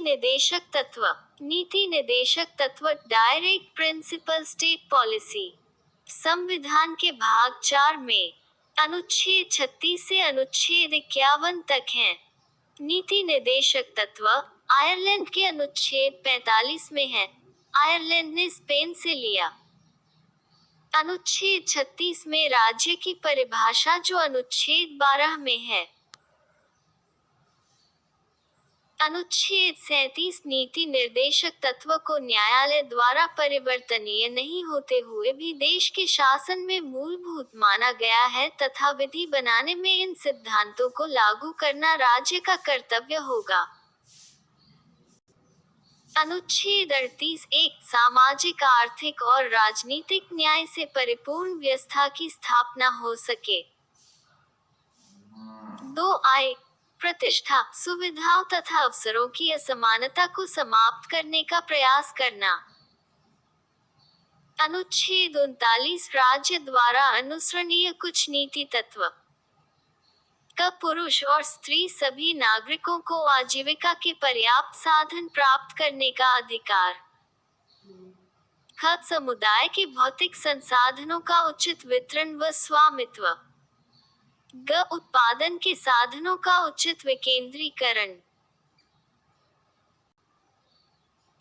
निदेशक तत्व। नीति निदेशक तत्व डायरेक्ट प्रिंसिपल स्टेट पॉलिसी संविधान के भाग 4 में अनुच्छेद 36 से अनुच्छेद 51 तक हैं। नीति निदेशक तत्व आयरलैंड के अनुच्छेद 45 में है। आयरलैंड ने स्पेन से लिया। अनुच्छेद 36 में राज्य की परिभाषा जो अनुच्छेद 12 में है। अनुच्छेद 37 नीति निर्देशक तत्व को न्यायालय द्वारा परिवर्तनीय नहीं होते हुए भी देश के शासन में मूलभूत माना गया है तथा विधि बनाने में इन सिद्धांतों को लागू करना राज्य का कर्तव्य होगा। अनुच्छेद 38 एक सामाजिक आर्थिक और राजनीतिक न्याय से परिपूर्ण व्यवस्था की स्थापना हो सके। 2 आय प्रतिष्ठा सुविधाओं तथा अवसरों की असमानता को समाप्त करने का प्रयास करना। अनुच्छेद 39 राज्य द्वारा अनुसरणीय कुछ नीति तत्व का पुरुष और स्त्री सभी नागरिकों को आजीविका के पर्याप्त साधन प्राप्त करने का अधिकार। ख समुदाय के भौतिक संसाधनों का उचित वितरण व स्वामित्व। ग उत्पादन के साधनों का उचित विकेंद्रीकरण।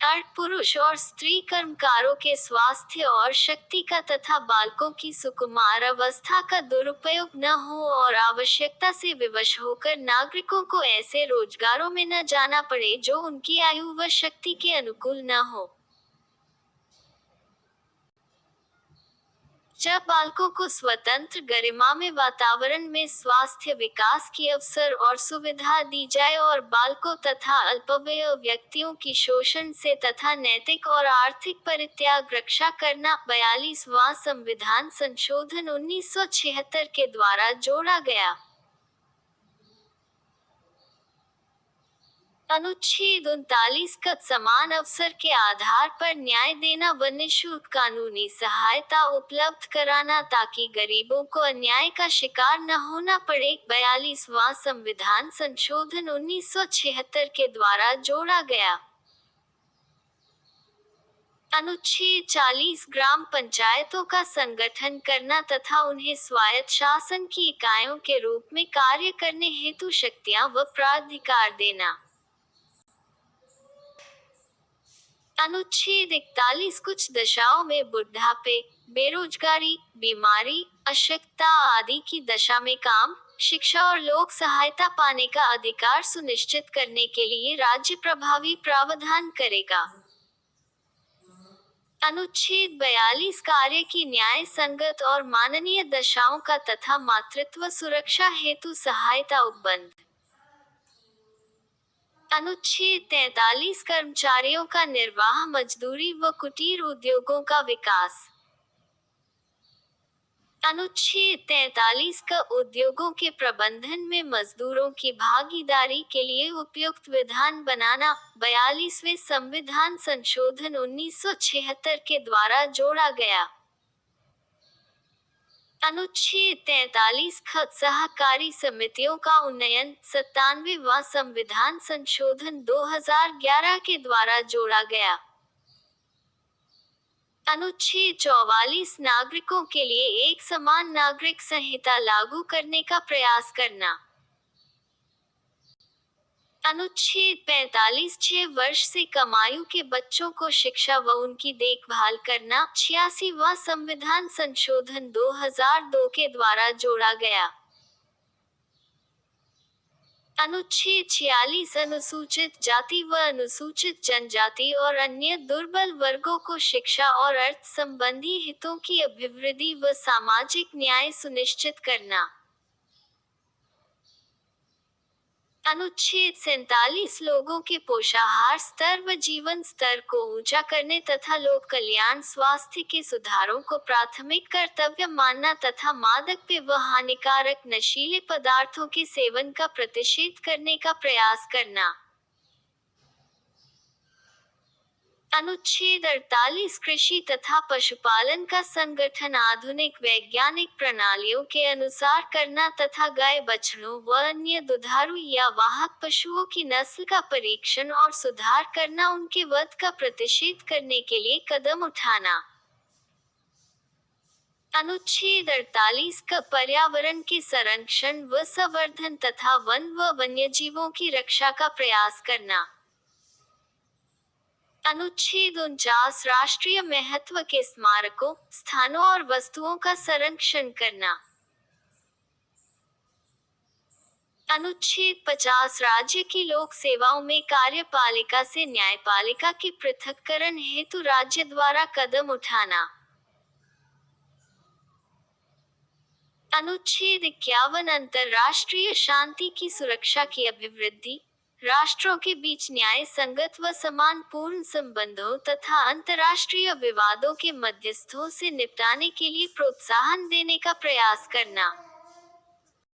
अर्थ पुरुष और स्त्री कर्मकारों के स्वास्थ्य और शक्ति का तथा बालकों की सुकुमार अवस्था का दुरुपयोग न हो और आवश्यकता से विवश होकर नागरिकों को ऐसे रोजगारों में न जाना पड़े जो उनकी आयु व शक्ति के अनुकूल न हो। जब बालकों को स्वतंत्र गरिमामय वातावरण में स्वास्थ्य विकास की अवसर और सुविधा दी जाए और बालकों तथा अल्पवयी व्यक्तियों की शोषण से तथा नैतिक और आर्थिक परित्याग रक्षा करना 42वां संविधान संशोधन 1976 के द्वारा जोड़ा गया। अनुच्छेद 39 का समान अवसर के आधार पर न्याय देना व निःशुल्क कानूनी सहायता उपलब्ध कराना ताकि गरीबों को अन्याय का शिकार न होना पड़े 42वां संविधान संशोधन 1976 के द्वारा जोड़ा गया। अनुच्छेद 40 ग्राम पंचायतों का संगठन करना तथा उन्हें स्वायत्त शासन की इकाइयों के रूप में कार्य करने हेतु शक्तियां व प्राधिकार देना। अनुच्छेद 41 कुछ दशाओं में बुढ़ापे, बेरोजगारी, बीमारी, अशक्तता आदि की दशा में काम, शिक्षा और लोक सहायता पाने का अधिकार सुनिश्चित करने के लिए राज्य प्रभावी प्रावधान करेगा। अनुच्छेद 42 कार्य की न्याय संगत और माननीय दशाओं का तथा मातृत्व सुरक्षा हेतु सहायता उपबंध। अनुच्छेद 43 कर्मचारियों का निर्वाह मजदूरी व कुटीर उद्योगों का विकास। अनुच्छेद 43 का उद्योगों के प्रबंधन में मजदूरों की भागीदारी के लिए उपयुक्त विधान बनाना 42वें संविधान संशोधन 1976 के द्वारा जोड़ा गया। अनुच्छेद 43 ख सहकारी समितियों का उन्नयन 97वां संविधान संशोधन 2011 के द्वारा जोड़ा गया। अनुच्छेद 44 नागरिकों के लिए एक समान नागरिक संहिता लागू करने का प्रयास करना। अनुच्छेद 45 6 वर्ष से कम आयु के बच्चों को शिक्षा व उनकी देखभाल करना 86वां संविधान संशोधन 2002 के द्वारा जोड़ा गया। अनुच्छेद 46 अनुसूचित जाति व अनुसूचित जनजाति और अन्य दुर्बल वर्गों को शिक्षा और अर्थ संबंधी हितों की अभिवृद्धि व सामाजिक न्याय सुनिश्चित करना। अनुच्छेद 47 लोगों के पोषाहार स्तर व जीवन स्तर को ऊंचा करने तथा लोक कल्याण स्वास्थ्य के सुधारों को प्राथमिक कर्तव्य मानना तथा मादक पेय व हानिकारक नशीले पदार्थों के सेवन का प्रतिषेध करने का प्रयास करना। अनुच्छेद 48 कृषि तथा पशुपालन का संगठन आधुनिक वैज्ञानिक प्रणालियों के अनुसार करना तथा गाय बछड़ों व अन्य दुधारू या वाहक पशुओं की नस्ल का परीक्षण और सुधार करना, उनके वध का प्रतिषेध करने के लिए कदम उठाना। अनुच्छेद 48 का पर्यावरण के संरक्षण व संवर्धन तथा वन व वन्यजीवों की रक्षा का प्रयास करना। अनुच्छेद 49 राष्ट्रीय महत्व के स्मारकों, स्थानों और वस्तुओं का संरक्षण करना। अनुच्छेद 50 राज्य की लोक सेवाओं में कार्यपालिका से न्यायपालिका के पृथक्करण हेतु राज्य द्वारा कदम उठाना। अनुच्छेद 51 अंतर्राष्ट्रीय शांति की सुरक्षा की अभिवृद्धि, राष्ट्रों के बीच न्याय संगत व समान पूर्ण संबंधों तथा अंतर्राष्ट्रीय विवादों के मध्यस्थों से निपटाने के लिए प्रोत्साहन देने का प्रयास करना।